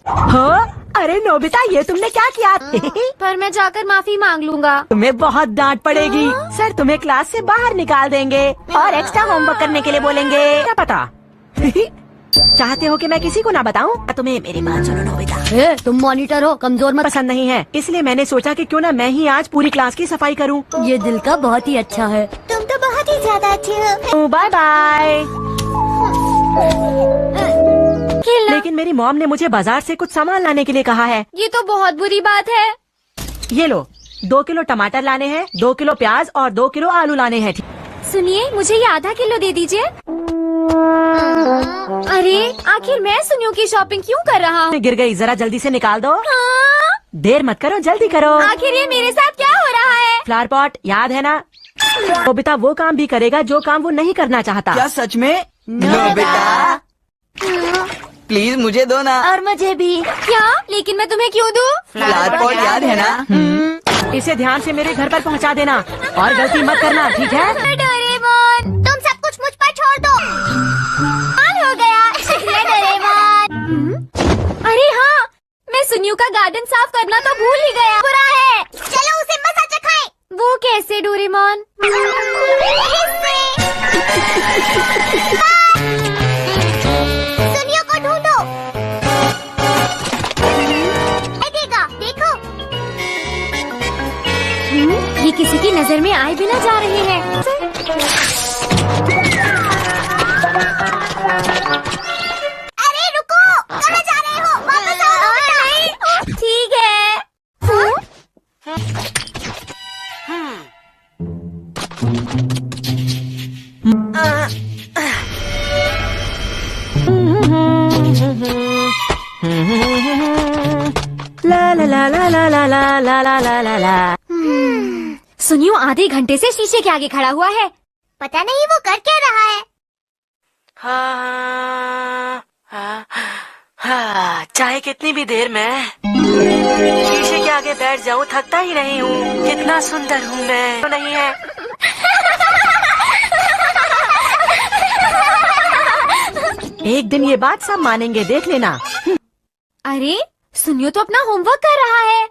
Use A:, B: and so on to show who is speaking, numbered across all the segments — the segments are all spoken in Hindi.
A: हाँ? अरे नोबिता, ये तुमने क्या किया?
B: पर मैं जाकर माफी मांग लूंगा।
A: तुम्हें बहुत डांट पड़ेगी। सर तुम्हें क्लास से बाहर निकाल देंगे और एक्स्ट्रा होमवर्क करने के लिए बोलेंगे। क्या पता? चाहते हो कि मैं किसी को ना बताऊं? तुम्हें मेरी बात सुनो नोबिता।
B: तुम मॉनिटर हो, कमजोर मत।
A: पसंद नहीं है, इसलिए मैंने सोचा कि क्यों ना मैं ही आज पूरी क्लास की सफाई करूं।
B: ये दिल का बहुत ही अच्छा है।
C: तुम तो बहुत ही ज्यादा अच्छे हो।
A: Bye bye. लेकिन मेरी मॉम ने मुझे बाजार से कुछ सामान लाने के लिए कहा है।
B: ये तो बहुत बुरी बात है।
A: ये लो, 2 किलो टमाटर लाने हैं, 2 किलो प्याज और 2 किलो आलू लाने हैं।
B: सुनिए, मुझे ये आधा किलो दे दीजिए। अरे आखिर मैं सुनियो की शॉपिंग क्यों कर रहा हूँ?
A: गिर गई, जरा जल्दी से निकाल दो।
B: हाँ?
A: देर मत करो, जल्दी करो।
B: आखिर ये मेरे साथ क्या हो रहा है?
A: फ्लावर पॉट याद है ना? नोबिता वो काम भी करेगा जो काम वो नहीं करना चाहता।
D: क्या सच में? नोबिता प्लीज मुझे दो ना।
B: और मुझे भी। क्या? लेकिन मैं तुम्हें क्यों दूँ?
D: फ्लावर पॉट याद है ना?
A: इसे ध्यान से मेरे घर पर पहुंचा देना और गलती मत करना, ठीक है?
B: डोरेमोन,
C: तुम सब कुछ मुझ पर छोड़ दो।
B: कौन हो गया?
C: शुक्रिया डोरेमोन।
B: अरे हाँ, मैं सुनियो का गार्डन साफ करना तो भूल ही गया। बुरा है।
C: चलो उसे मजा चखाएं।
B: वो कैसे डोरेमोन?
C: सुनियो को ढूंढो। देगा, देखो।
B: ये किसी की नजर में आए बिना जा रहे हैं।
C: अरे रुको, कहाँ जा रहे हो? वापस आओ नोबिता।
B: ठीक है।
A: ला ला ला ला ला ला ला ला ला ला ला ला।
B: सुनियो आधे घंटे से शीशे के आगे खड़ा हुआ है।
C: पता नहीं वो कर क्या रहा है।
A: चाहे कितनी भी देर में शीशे के आगे बैठ जाऊं, थकता ही नहीं हूँ। कितना सुंदर हूँ मैं। तो नहीं है। एक दिन ये बात सब मानेंगे, देख लेना।
B: अरे सुनियो तो अपना होमवर्क कर रहा है।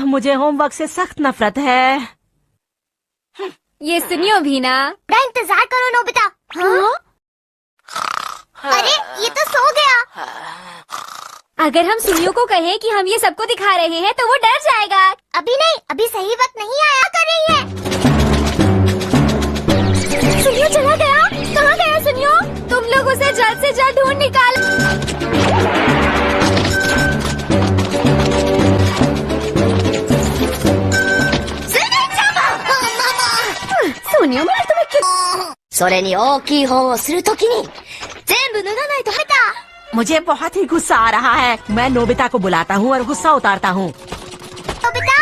A: मुझे होमवर्क से सख्त नफरत है।
B: ये सुनियो भी ना।
C: बड़ा इंतजार करो नोबिता।
B: हाँ?
C: अरे ये तो सो गया।
B: अगर हम सुनियो को कहे कि हम ये सबको दिखा रहे हैं तो वो डर जाएगा।
C: अभी नहीं, अभी सही वक्त नहीं आया। कर रही है।
B: सुनियो चला गया। कहाँ गया सुनियो? तुम लोग उसे जल्द से जल्द ढूंढ निकालो। सुनियो मैं तुम्हें क्यों?
C: それに大きい本をするときに全部脱がないと。
A: मुझे बहुत ही गुस्सा आ रहा है। मैं नोबिता को बुलाता हूँ और गुस्सा उतारता हूँ।
C: नोबिता,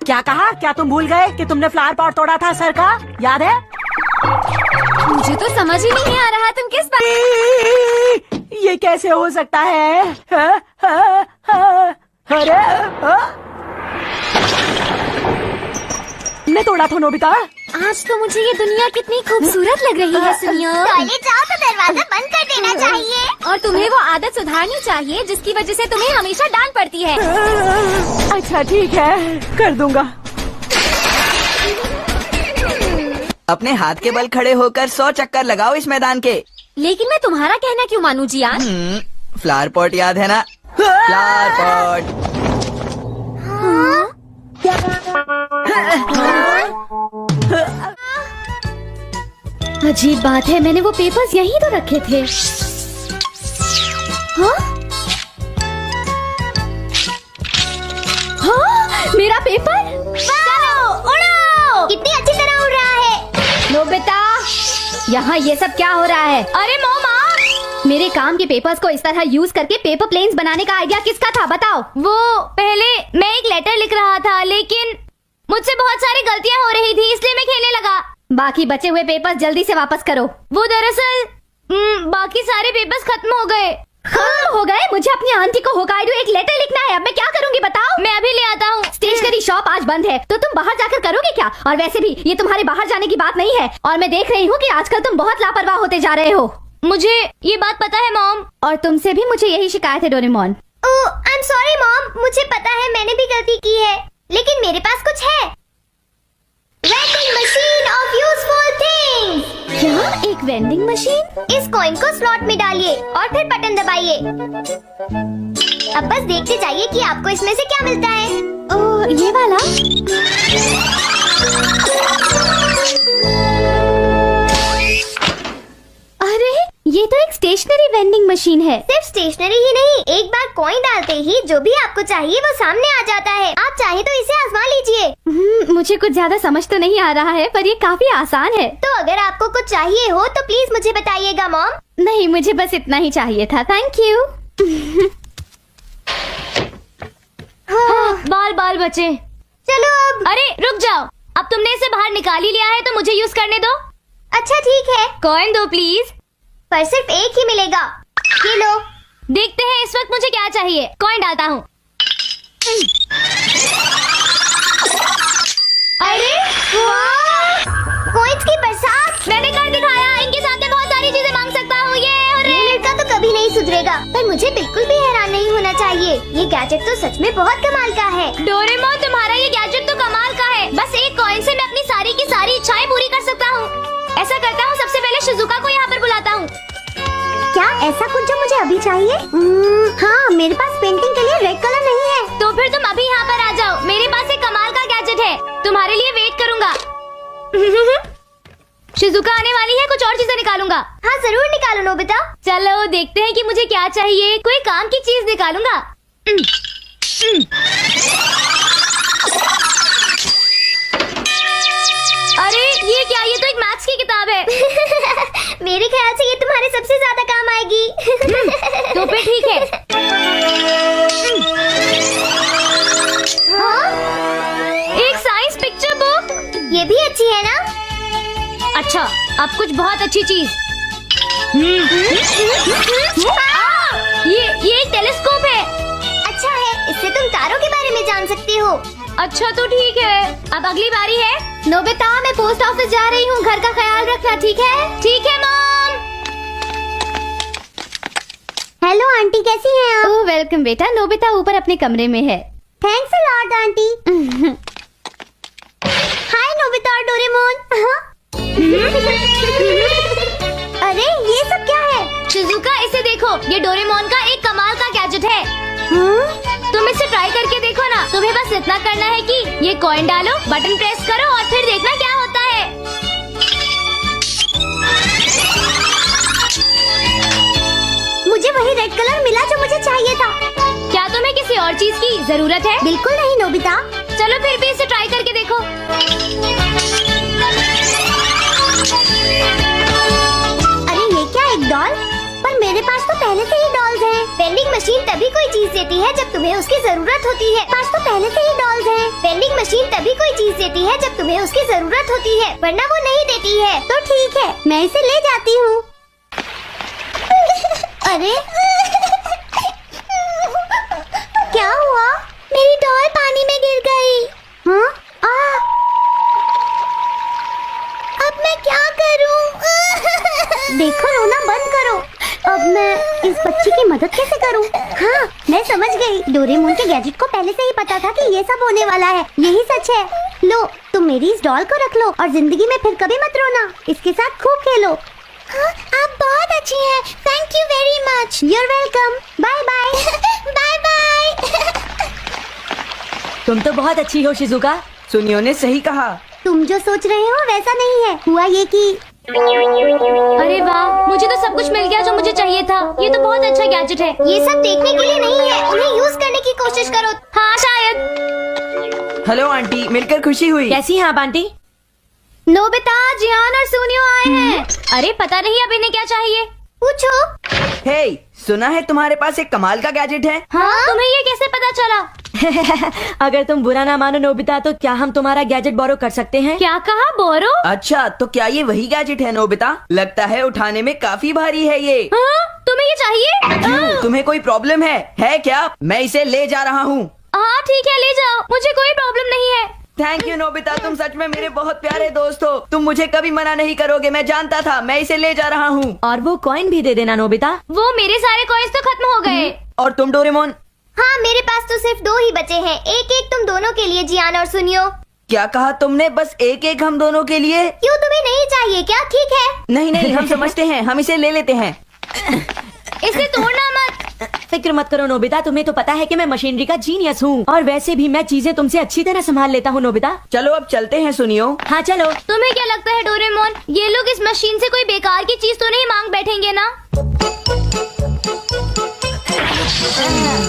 A: क्या कहा? क्या तुम भूल गए कि तुमने फ्लावर पॉट तोड़ा था सर का? याद है?
B: मुझे तो समझ ही नहीं आ रहा तुम किस बात।
A: ये कैसे हो सकता है? अरे तुमने तोड़ा था नोबिता?
B: आज तो मुझे ये दुनिया कितनी खूबसूरत लग रही है सुनियो।
C: टॉयलेट जाओ तो दरवाजा बंद कर देना चाहिए।
B: और तुम्हें वो आदत सुधारनी चाहिए जिसकी वजह से तुम्हें हमेशा डांट पड़ती है।
A: अच्छा ठीक है, कर दूंगा।
D: अपने हाथ के बल खड़े होकर 100 चक्कर लगाओ इस मैदान के।
B: लेकिन मैं तुम्हारा कहना क्यों मानूं जियान?
D: फ्लावर पॉट याद है ना? Flower pot.
B: अजीब बात है, मैंने वो पेपर्स यहीं तो रखे थे। हाँ? हाँ? मेरा पेपर?
C: चलो उड़ो। कितनी अच्छी तरह उड़ रहा है।
B: नोबिता, यहाँ ये सब क्या हो रहा है? अरे मोमा, मेरे काम के पेपर्स को इस तरह यूज करके पेपर प्लेन्स बनाने का आइडिया किसका था बताओ? वो पहले मैं एक लेटर लिख रहा था, लेकिन मुझसे बहुत सारी गलतियाँ हो रही थी, इसलिए मैं खेलने लगा। बाकी बचे हुए पेपर्स जल्दी से वापस करो। वो दरअसल बाकी सारे पेपर्स खत्म हो गए। खत्म हो गए? मुझे अपनी आंटी को होकाइडो एक लेटर लिखना है। अब मैं क्या करूंगी बताओ? मैं अभी ले आता हूँ। स्टेशनरी शॉप आज बंद है, तो तुम बाहर जाकर करोगे क्या? और वैसे भी ये तुम्हारे बाहर जाने की बात नहीं है, और मैं देख रही हूँ कि आजकल तुम बहुत लापरवाह होते जा रहे हो। मुझे ये बात पता है मॉम, और तुमसे भी मुझे यही शिकायत है Doraemon.
C: Oh I am sorry mom, मुझे पता है मैंने भी गलती की है, लेकिन मेरे पास कुछ है। Vending machine of useful things.
B: क्या? एक वेंडिंग मशीन?
C: इस कॉइन को स्लॉट में डालिए और फिर बटन दबाइए। अब बस देखते जाइए कि आपको इसमें से क्या मिलता है।
B: ओह, ये वाला? अरे ये तो एक स्टेशनरी वेंडिंग मशीन है।
C: सिर्फ स्टेशनरी ही नहीं, एक बार कॉइन डालते ही जो भी आपको चाहिए वो सामने आ जाता है। आप चाहे तो इसे आजमा लीजिए।
B: मुझे कुछ ज्यादा समझ तो नहीं आ रहा है, पर ये काफी आसान है।
C: तो अगर आपको कुछ चाहिए हो तो प्लीज मुझे बताइएगा मॉम।
B: नहीं, मुझे बस इतना ही चाहिए था, थैंक यू। बाल बाल बचे।
C: चलो अब।
B: अरे रुक जाओ, अब तुमने इसे बाहर निकाल ही लिया है तो मुझे यूज करने दो।
C: अच्छा ठीक है,
B: कॉइन दो प्लीज।
C: पर सिर्फ एक ही मिलेगा। ये लो।
B: देखते हैं इस वक्त मुझे क्या चाहिए। कॉइन डालता हूँ।
C: अरे वाह, कॉइन्स की बरसात।
B: मैंने कर दिखाया, इनके साथ मैं बहुत सारी चीजें मांग सकता हूँ।
C: ये लड़का तो कभी नहीं सुधरेगा, पर मुझे बिल्कुल भी हैरान नहीं होना चाहिए। ये गैजेट तो सच में बहुत कमाल का है।
B: डोरेमोन, तुम्हारा ये गैजेट तो कमाल का है। बस एक कॉइन से मैं अपनी सारी की सारी इच्छाएं पूरी कर सकता हूँ। ऐसा करता हूँ, सबसे पहले शिजुका को यहाँ पर बुलाता हूँ।
C: क्या ऐसा कुछ जो मुझे अभी चाहिए? हाँ, मेरे पास पेंटिंग के लिए रेड कलर नहीं है।
B: तो फिर तुम अभी यहाँ पर आ जाओ, मेरे पास एक कमाल का गैजेट है, तुम्हारे लिए वेट करूँगा। शिजुका आने वाली है, कुछ और चीजें निकालूंगा।
C: हाँ जरूर निकालो नोबिता।
B: चलो देखते हैं कि मुझे क्या चाहिए। कोई काम की चीज निकालूंगा। अरे ये क्या? ये तो एक मैथ्स की किताब है।
C: मेरे ख्याल से ये तुम्हारे सबसे ज्यादा काम आएगी।
B: तो फिर ठीक है।
C: हाँ?
B: एक साइंस पिक्चर बुक।
C: ये भी अच्छी है ना?
B: अच्छा, अब कुछ बहुत अच्छी चीज। ये एक टेलीस्कोप है।
C: अच्छा है, इससे तुम तारों के बारे में जान सकते हो।
B: अच्छा तो ठीक है, अब अगली बारी है। नोबिता, मैं पोस्ट ऑफिस जा रही हूँ, घर का ख्याल रखना, ठीक है? ठीक है मॉम।
C: हेलो आंटी, कैसी हैं आप?
B: ओह वेलकम बेटा। नोबिता ऊपर अपने कमरे में है।
C: Thanks a lot aunty. Hi Nobita और डोरेमोन। अरे ये सब क्या है?
B: शिजुका, इसे देखो, ये डोरेमोन का एक कमाल का गैजेट है। तुम इसे ट्राई करके देखो ना। तुम्हें बस इतना करना है कि ये कॉइन डालो, बटन प्रेस करो और फिर देखना क्या होता है।
C: मुझे वही रेड कलर मिला जो मुझे चाहिए था।
B: क्या तुम्हें किसी और चीज की जरूरत है?
C: बिल्कुल नहीं नोबिता।
B: चलो फिर भी इसे ट्राई करके देखो।
C: अरे ये क्या, एक डॉल? पर मेरे पास तो पहले से ही डॉल्स हैं। वेंडिंग मशीन तभी कोई चीज देती है जब तुम्हें उसकी जरूरत होती है। पास तो पहले से ही डॉल्स हैं। वेंडिंग मशीन तभी कोई चीज देती है जब तुम्हें उसकी जरूरत होती है, वरना वो नहीं देती है। तो ठीक है, मैं इसे ले जाती हूँ। अरे क्या हुआ? मेरी डॉल पानी में गिर गई। हाँ? अब मैं क्या करूँ? देखो रोना बंद करो। अब मैं इस बच्ची की मदद कैसे करूं? हाँ, मैं समझ गई। डोरेमोन के गैजेट को पहले से ही पता था कि ये सब होने वाला है। यही सच है। लो, तुम मेरी इस डॉल को रख लो और जिंदगी में फिर कभी मत रोना। इसके साथ खूब खेलो। हाँ, आप बहुत अच्छी हैं। Thank you very much. You're welcome. Bye bye. Bye bye.
A: तुम तो बहुत अच्छी हो शिजुका।
D: सुनियो ने सही कहा।
C: तुम जो सोच रहे हो वैसा नहीं है। हुआ ये कि
B: अरे वाह, मुझे तो सब कुछ मिल गया जो मुझे चाहिए था। ये तो बहुत अच्छा गैजेट है।
C: ये सब देखने के लिए नहीं है, उन्हें यूज करने की कोशिश करो।
B: हाँ शायद।
D: हेलो आंटी, मिलकर खुशी हुई।
A: कैसी हैं आप आंटी?
B: नोबिता, जियान और सुनियो आए हैं। अरे पता नहीं अब इन्हें क्या चाहिए।
C: पूछो।
D: हे, सुना है तुम्हारे पास एक कमाल का गैजेट है।
B: हाँ? तुम्हें ये कैसे पता चला?
A: अगर तुम बुरा ना मानो नोबिता, तो क्या हम तुम्हारा गैजेट बोरो कर सकते हैं?
B: क्या कहा, बोरो?
D: अच्छा, तो क्या ये वही गैजेट है नोबिता? लगता है उठाने में काफी भारी है ये।
B: हाँ? तुम्हें ये चाहिए?
D: क्यों, तुम्हें कोई प्रॉब्लम है क्या? मैं इसे ले जा रहा हूँ।
B: हाँ ठीक है, ले जाओ, मुझे कोई प्रॉब्लम नहीं है।
D: थैंक यू नोबिता, तुम सच में मेरे बहुत प्यारे दोस्त हो। तुम मुझे कभी मना नहीं करोगे, मैं जानता था। मैं इसे ले जा रहा हूँ।
A: और वो कॉइन भी दे देना नोबिता।
B: वो मेरे सारे कॉइन्स तो खत्म हो गए।
D: और तुम डोरेमोन?
C: हाँ, मेरे पास तो सिर्फ 2 ही बचे हैं। एक एक तुम दोनों के लिए जियान और सुनियो।
D: क्या कहा तुमने? बस एक एक हम दोनों के लिए?
C: क्यों, तुम्हें नहीं चाहिए क्या? ठीक है।
D: नहीं नहीं, हम समझते हैं, हम इसे ले लेते हैं।
B: इसे तोड़ना मत।
A: फिक्र मत करो नोबिता, तुम्हें तो पता है कि मैं मशीनरी का जीनियस हूँ, और वैसे भी मैं चीजें तुमसे अच्छी तरह संभाल लेता हूँ नोबिता।
D: चलो अब चलते हैं सुनियो।
A: हाँ चलो।
B: तुम्हें क्या लगता है डोरेमोन, ये लोग इस मशीन से कोई बेकार की चीज तो नहीं मांग बैठेंगे ना?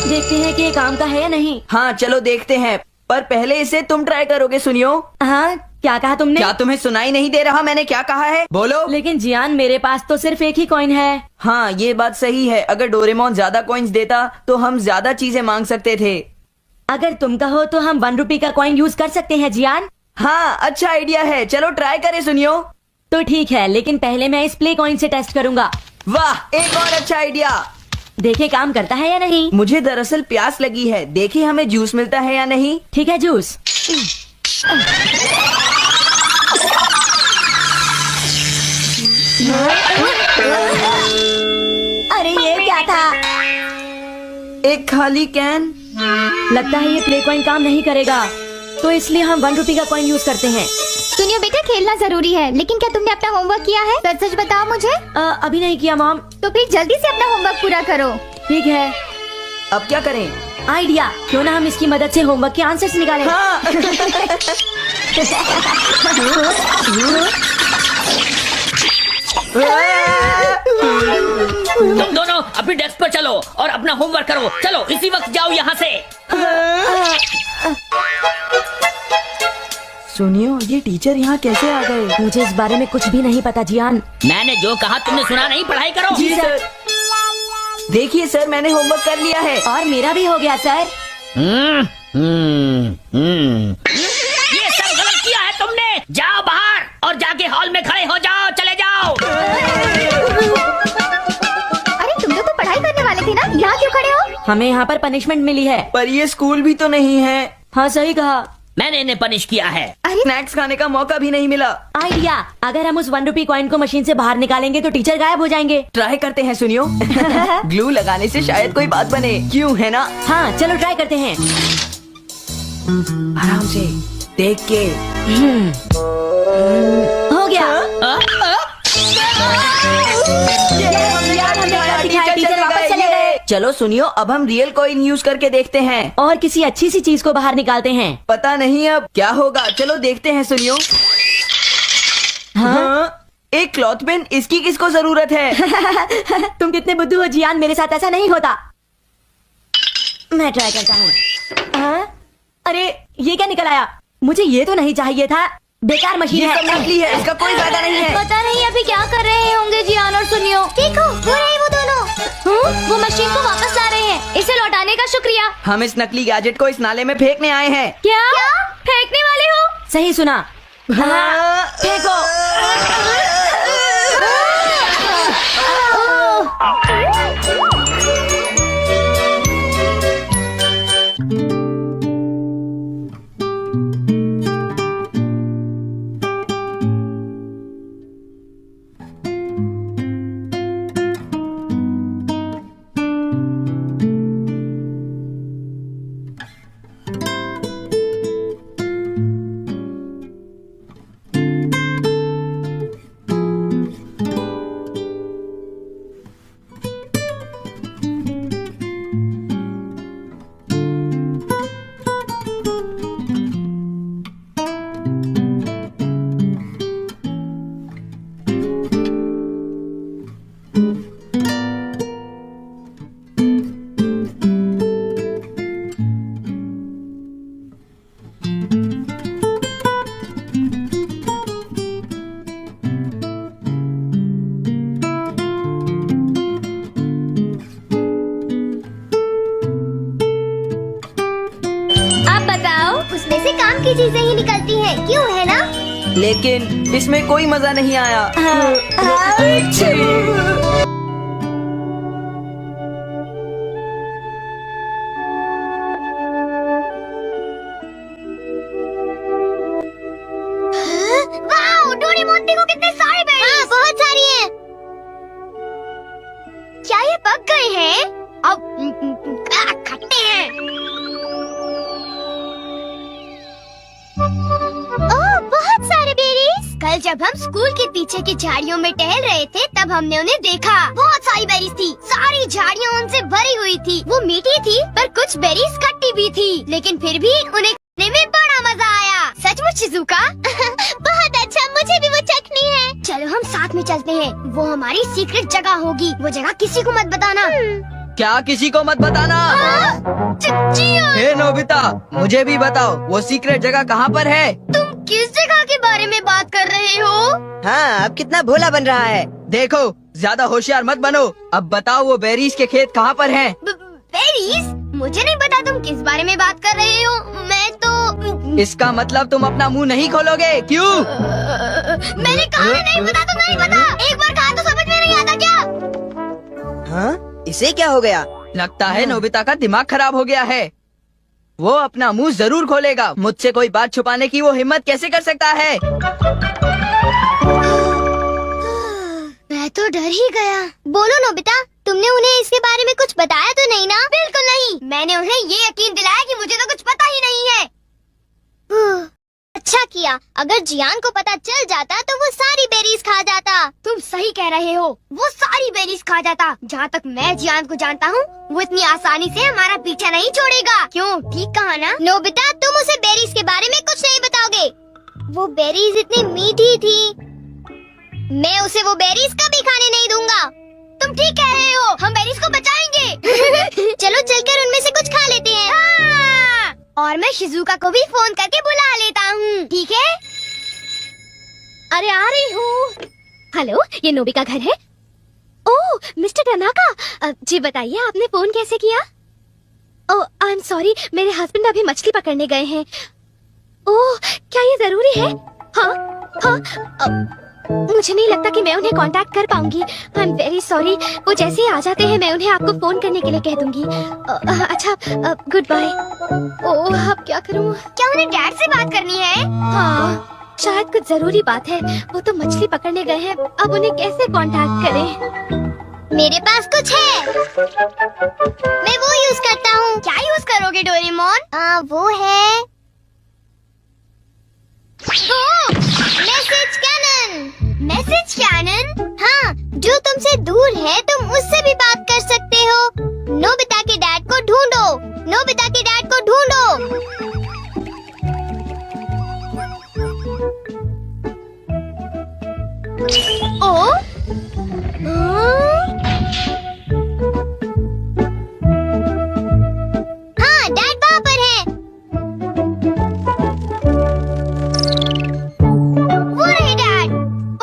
A: देखते हैं कि ये काम का है या नहीं।
D: हाँ चलो देखते हैं, पर पहले इसे तुम ट्राई करोगे सुनियो।
A: हाँ, क्या कहा तुमने?
D: क्या तुम्हें सुनाई नहीं दे रहा मैंने क्या कहा है? बोलो।
A: लेकिन जियान, मेरे पास तो सिर्फ एक ही कॉइन है।
D: हाँ ये बात सही है, अगर डोरेमोन ज्यादा कॉइन्स देता तो हम ज्यादा चीजें मांग सकते थे।
A: अगर तुम कहो तो हम 1 रुपए का कॉइन यूज कर सकते हैं जियान।
D: हाँ अच्छा आइडिया है, चलो ट्राई करें सुनियो।
A: तो ठीक है, लेकिन पहले मैं इस प्ले कॉइन से टेस्ट करूंगा।
D: वाह, एक और अच्छा आइडिया।
A: देखे काम करता है या नहीं।
D: मुझे दरअसल प्यास लगी है, देखे हमें जूस मिलता है या नहीं।
A: ठीक है, जूस। अरे ये क्या था?
D: एक खाली कैन।
A: लगता है ये प्ले कॉइन काम नहीं करेगा, तो इसलिए हम 1 रुपए का कॉइन यूज करते हैं।
C: सुनियो बेटा, खेलना जरूरी है, लेकिन क्या तुमने अपना होमवर्क किया है? सच सच बताओ मुझे।
A: अभी नहीं किया मॉम।
C: तो फिर जल्दी से अपना होमवर्क पूरा करो।
A: ठीक है।
D: अब क्या करें?
A: आइडिया, क्यों ना हम इसकी मदद से होमवर्क के आंसर्स निकालें।
D: हाँ।
E: तुम दोनों अपनी डेस्क पर चलो और अपना होमवर्क करो। चलो इसी वक्त जाओ यहाँ से।
D: सुनियो, ये टीचर यहाँ कैसे आ गए?
A: मुझे इस बारे में कुछ भी नहीं पता जियान।
E: मैंने जो कहा तुमने सुना नहीं? पढ़ाई करो।
D: जी सर। देखिए सर, मैंने होमवर्क कर लिया है।
A: और मेरा भी हो गया सर।
E: ये सब गलत किया है तुमने। जाओ बाहर और जाके हॉल में खड़े हो जाओ। चले जाओ।
C: अरे तुम लोग तो पढ़ाई करने वाले थे ना, यहाँ क्यों खड़े हो?
A: हमें यहाँ पर पनिशमेंट मिली है।
D: पर ये स्कूल भी तो नहीं है।
A: हाँ सही कहा।
E: मैंने इन्हें पनिश किया है।
D: स्नैक्स खाने का मौका भी नहीं मिला।
A: आइडिया, अगर हम उस 1 रुपए कॉइन को मशीन से बाहर निकालेंगे तो टीचर गायब हो जाएंगे।
D: ट्राई करते हैं सुनियो। ग्लू लगाने से शायद कोई बात बने, क्यों है ना?
A: हाँ चलो ट्राई करते हैं।
D: आराम से देख के।
A: हो गया। टीचर वापस चले गए।
D: चलो सुनियो, अब हम रियल कॉइन यूज करके देखते हैं
A: और किसी अच्छी सी चीज को बाहर निकालते हैं।
D: पता नहीं अब क्या होगा, चलो देखते हैं सुनियो। हाँ, एक क्लॉथ पेन, इसकी किसको जरूरत है?
A: तुम कितने बुद्धू हो जियान, मेरे साथ ऐसा नहीं होता। मैं ट्राई करता हूँ। हाँ? अरे ये क्या निकल आया? मुझे ये तो नहीं चाहिए था, बेकार मशीन
D: ये
A: है।
D: सब नकली है, इसका कोई फायदा नहीं है।
B: पता नहीं अभी क्या कर रहे होंगे जियान और सुनियो।
C: देखो, वो रहे वो दोनों।
B: वो मशीन को वापस ला रहे हैं। इसे लौटाने का शुक्रिया।
D: हम इस नकली गैजेट को इस नाले में फेंकने आए हैं।
B: क्या फेंकने वाले हो?
A: सही सुना। हाँ, फेंको।
C: उसमें से काम की चीजें ही निकलती हैं, क्यों है ना?
D: लेकिन इसमें कोई मजा नहीं आया।
C: जब हम स्कूल के पीछे की झाड़ियों में टहल रहे थे तब हमने उन्हें देखा। बहुत सारी बेरीज थी, सारी झाड़ियाँ उनसे भरी हुई थी। वो मीठी थी पर कुछ बेरीज खट्टी भी थी, लेकिन फिर भी उन्हें खाने में बड़ा मजा आया। सचमुच शिज़ुका? बहुत अच्छा, मुझे भी वो चखनी है। चलो हम साथ में चलते हैं, वो हमारी सीक्रेट जगह होगी। वो जगह किसी को मत बताना।
D: क्या किसी को मत बताना?
C: जी हाँ।
D: हे नोबिता, मुझे भी बताओ वो सीक्रेट जगह कहाँ पर है?
C: तुम किस जगह के बारे में बात कर रहे हो?
D: हाँ, अब कितना भोला बन रहा है। देखो, ज्यादा होशियार मत बनो। अब बताओ वो बेरीज के खेत कहाँ पर हैं?
C: बेरीज? मुझे नहीं पता तुम किस बारे में बात कर रहे हो। मैं तो
D: इसका मतलब तुम अपना मुंह नहीं खोलोगे, क्यों?
C: मैंने कहा नहीं पता तो नहीं पता। एक बार कहा तो समझ में नहीं आता क्या?
D: हाँ, इसे क्या हो गया? लगता है नोबिता का दिमाग खराब हो गया है। वो अपना मुंह जरूर खोलेगा। मुझसे कोई बात छुपाने की वो हिम्मत कैसे कर सकता है?
C: मैं तो डर ही गया। बोलो नोबिता, तुमने उन्हें इसके बारे में कुछ बताया तो नहीं ना? बिल्कुल नहीं। मैंने उन्हें ये यकीन दिलाया कि मुझे तो कुछ पता ही नहीं है। अच्छा किया। अगर जियान को पता चल जाता तो वो सारी बेरीज खा जाता। तुम सही कह रहे हो, वो सारी बेरीज खा जाता। जहाँ तक मैं जियान को जानता हूँ, वो इतनी आसानी से हमारा पीछा नहीं छोड़ेगा। क्यों, ठीक कहा ना? नोबिता, तुम उसे बेरीज के बारे में कुछ नहीं बताओगे। वो बेरीज इतनी मीठी थी। मैं उसे वो बेरीज कभी खाने नहीं दूंगा। तुम ठीक कह रहे हो, हम बेरीज को बचाएंगे। चलो चलकर उनमें से कुछ खा लेते हैं। हाँ। और मैं शिज़ुका को भी फोन करके बुला लेता हूँ, ठीक है? अरे आ रही हूँ।
B: हेलो, ये नोबिका घर है? ओह, मिस्टर टनाका, जी बताइए आपने फोन कैसे किया? ओह, आई एम सॉरी, मेरे हस्बैंड अभी मछली पकड़ने गए हैं। ओह, क्या ये जरूरी है? हाँ, मुझे नहीं लगता कि मैं उन्हें कांटेक्ट कर पाऊंगी। I am very sorry. वो जैसे ही आ जाते हैं मैं उन्हें आपको फोन करने के लिए कह दूंगी। अच्छा, गुड बाय। ओह, अब क्या करूं?
C: क्या उन्हें डैड से बात करनी है?
B: हाँ, शायद कुछ जरूरी बात है। वो तो मछली पकड़ने गए हैं, अब उन्हें कैसे कांटेक्ट करें?
C: मेरे पास कुछ है। मैं वो यूज करता हूँ। क्या यूज करोगे डोरेमोन? वो है मैसेज कैनन। Message cannon? हाँ, जो तुमसे दूर है तुम उससे भी बात कर सकते हो। नोबिता के डैड को ढूंढो। नोबिता के डैड को ढूंढो। ओ? हाँ, डैड वहाँ पर है। वो रहे डैड।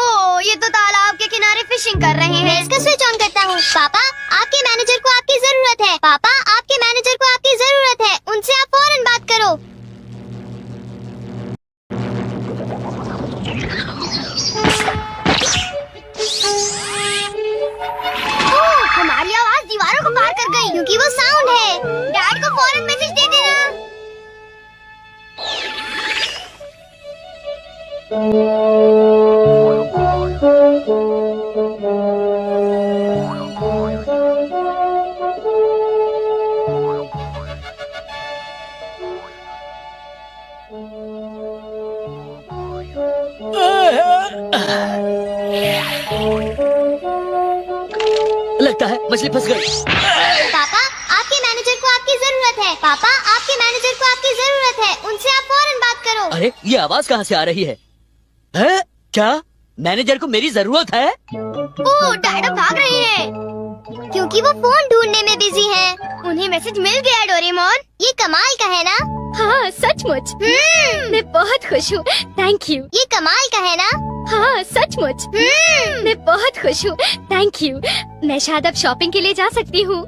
C: ओ, ये तो तालाब के किनारे फिशिंग कर रहे हैं। मैं इसका स्विच ऑन करता हूँ। पापा, आपके मैनेजर को आपकी जरूरत है। पापा, आपके मैनेजर को आपकी जरूरत है। उनसे आप फौरन बात करो। हमारी आवाज दीवारों को पार कर गई, क्योंकि वो साउंड है। डैड को फौरन मैसेज दे देना।
E: लगता है मछली फंस गई।
C: पापा, आपके मैनेजर को आपकी जरूरत है। पापा, आपके मैनेजर को आपकी जरूरत है। उनसे आप फौरन बात करो।
E: अरे, ये आवाज कहाँ से आ रही है? हैं? क्या मैनेजर को मेरी जरूरत है?
C: ओ, डैड अब भाग रहे हैं, क्योंकि वो फोन ढूंढने में बिजी हैं। उन्हें मैसेज मिल गया डोरेमोन। ये कमाल का है ना?
B: हाँ, सचमुच। मैं बहुत खुश हूँ। Thank you.
C: ये कमाल का है ना?
B: हाँ, सचमुच। मैं बहुत खुश हूँ। Thank you. मैं शायद अब शॉपिंग के लिए जा सकती हूँ।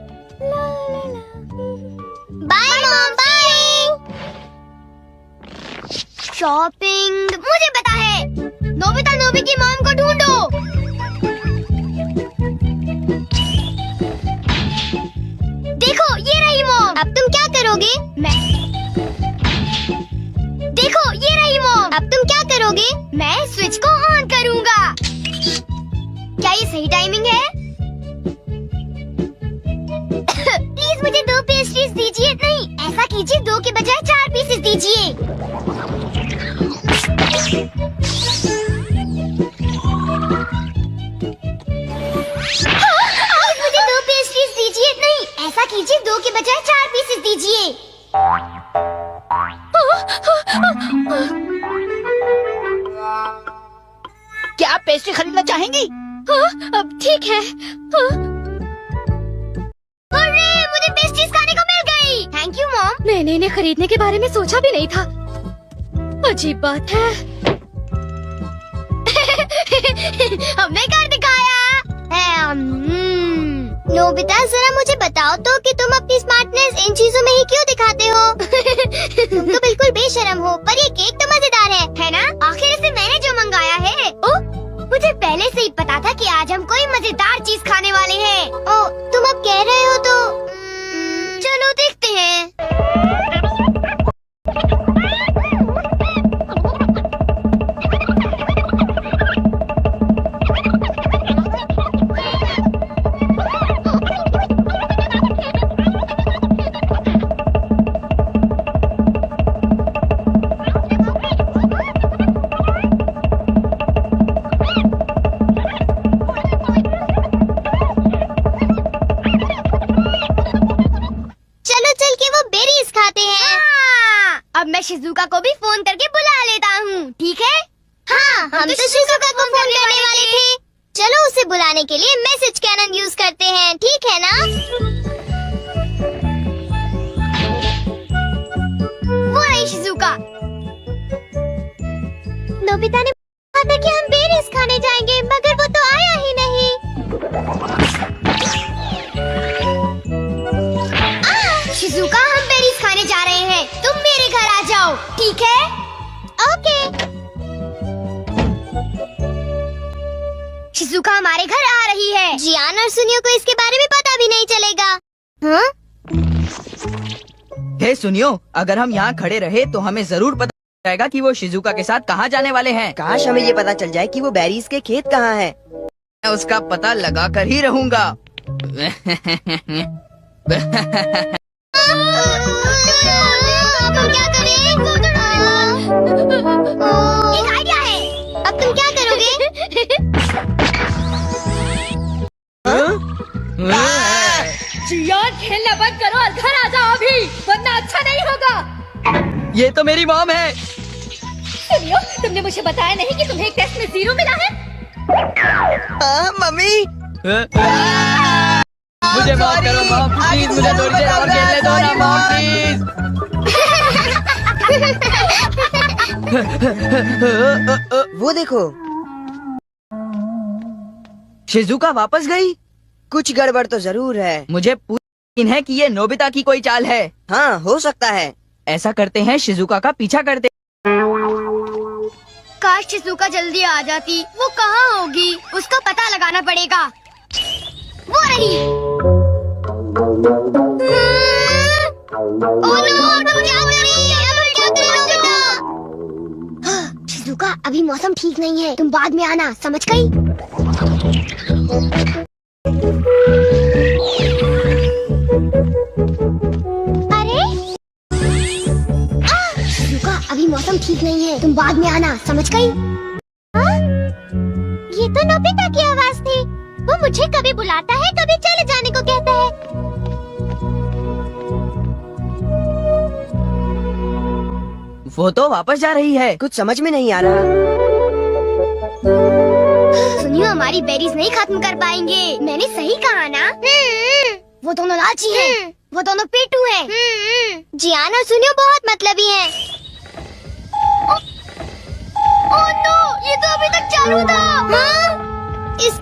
C: Bye mom, bye. शॉपिंग मुझे पता है। नोबिता, नोबी की मॉम को ढूंढो। देखो, ये रही मॉम। अब तुम क्या करोगे? देखो, ये रही मॉम। अब तुम क्या करोगे? मैं स्विच को ऑन करूंगा। क्या ये सही टाइमिंग है? प्लीज मुझे 2 पेस्ट्रीज दीजिए। नहीं, ऐसा कीजिए, 2 के बजाय 4 पीसेस दीजिए। कीजिए, 2 के बजाय 4 पीसेस दीजिए।
D: क्या आप पेस्ट्री खरीदना चाहेंगी?
B: अब ठीक है।
C: अरे मुझे पेस्ट्रीज खाने को मिल गई। Thank you mom.
B: मैंने इन्हें खरीदने के बारे में सोचा भी नहीं था। अजीब बात है।
C: हमने कर दिखाया। नोबिता, जरा मुझे बताओ तो कि तुम अपनी स्मार्टनेस इन चीजों में ही क्यों दिखाते हो? तुम तो बिल्कुल बेशर्म हो, पर ये केक तो मजेदार है ना? आखिर इसे मैंने जो मंगाया है। मुझे पहले से ही पता था कि आज हम कोई मजेदार चीज खाने वाले हैं। तुम अब कह रहे हो तो चलो देखते हैं। अब मैं शिजुका को भी फोन करके बुला लेता हूँ, ठीक है? हाँ, हम तो शिजुका को फोन करने वाले थे। चलो उसे बुलाने के लिए मैसेज कैनन यूज करते हैं, ठीक है ना? वो रही शिजुका। नोबिता ने कहा था कि हम बेरीज खाने जाएंगे, मगर वो तो आया ही नहीं। शिजुका, हम बेरीज खाने जा रहे हैं, तुम मेरे घर आ जाओ, ठीक है? ओके। शिजुका हमारे घर आ रही है। जियान और सुनियो को इसके बारे में पता भी नहीं चलेगा। हाँ?
D: हे सुनियो, अगर हम यहाँ खड़े रहे तो हमें जरूर पता जाएगा कि वो शिजुका के साथ कहाँ जाने वाले हैं।
F: काश हमें ये पता चल जाए कि वो बेरीज के खेत कहाँ हैं।
D: मैं उसका पता लगा कर ही रहूँगा।
C: तुम क्या करें? एक आइडिया है। अब तुम क्या करोगे?
B: जियान, खेलना बंद करो और घर आ जाओ अभी, वरना अच्छा नहीं होगा।
D: ये तो मेरी मॉम है।
B: सुनियो, तुमने मुझे बताया नहीं कि तुम्हें एक टेस्ट में 0 मिला है?
F: मम्मी,
D: मुझे माफ करो मॉम, प्लीज मुझे थोड़ी देर और खेलने दो ना मॉम, प्लीज।
F: वो देखो,
D: शिजुका वापस गई।
F: कुछ गड़बड़ तो जरूर है।
D: मुझे यकीन है कि ये नोबिता की कोई चाल है।
F: हाँ, हो सकता है।
D: ऐसा करते हैं, शिजुका का पीछा करते।
C: काश शिजुका जल्दी आ जाती। वो कहाँ होगी? उसका पता लगाना पड़ेगा। वो रही। ओह नो, तुम क्या कर रही है? तुम क्या कर रही हो? शिजुका, अभी मौसम ठीक नहीं है, तुम बाद में आना, समझ गई? अरे शिजुका, अभी मौसम ठीक नहीं है, तुम बाद में आना, समझ गई? ये तो नोबिता की आवाज थी। वो मुझे कभी बुलाता है, कभी चले जाने को कहता है।
D: वो तो वापस जा रही है।
F: कुछ समझ में नहीं आ रहा।
C: सुनियो, हमारी बेरीज नहीं खत्म कर पाएंगे। मैंने सही कहा ना? वो दोनों लालची हैं। वो दोनों पेटू हैं। जियान और सुनियो बहुत मतलबी हैं। ओह नो, ये तो अभी तक चालू था। हाँ? इस